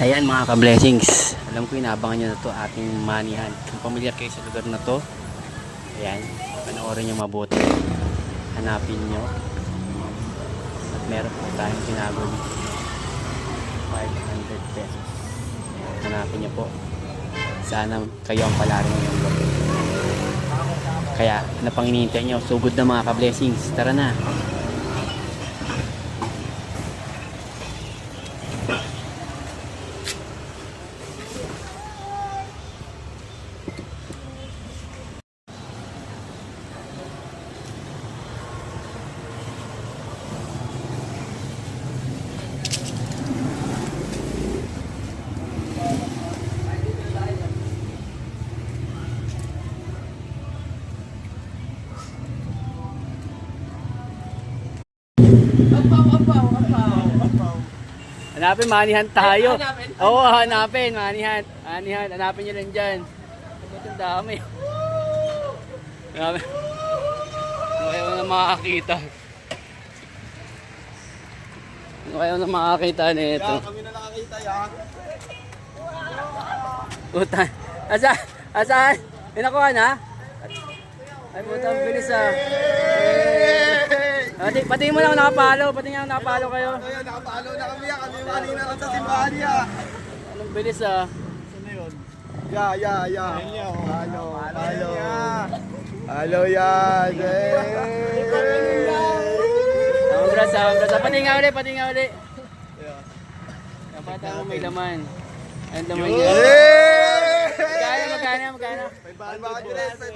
Ayan mga ka-blessings, alam ko inabangan nyo na to ating money hunt. Kung pamilyar kayo sa lugar na to, ayan, panoorin nyo mabuti, hanapin nyo at meron po tayong tinago dito 500 pesos. Hanapin nyo po, sana kayo ang palarin ngayong gabi. Kaya ano pang hinihintay nyo, sugod na mga ka-blessings, tara na. Hanapin, money hunt tayo. Oo, hanapin, money hunt. Money hunt, hanapin nyo lang dyan. Ang dami. Hanapin. Ayaw na makakita. Ayaw na makakita nito. Kami na nakakita yan. Puta. Asaan? Pinakuha na? Ay puta, ang bilis ah. Pati mo lang nakapalo, pati nga nakapalo kayo. Ayan, nakapalo na kami yan. Kami kanina lang sa simbahan yan. Anong bilis ah. Saan na yun? Ya. Halo yan. Congrats. Pati nga uli. Dapat mo may laman. Ang laman niya. Magkano? 500.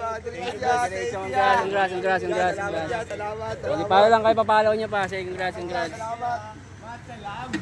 Congrats. Salamat. Palo lang kayo, papalo niyo pa. Say congrats. Salamat.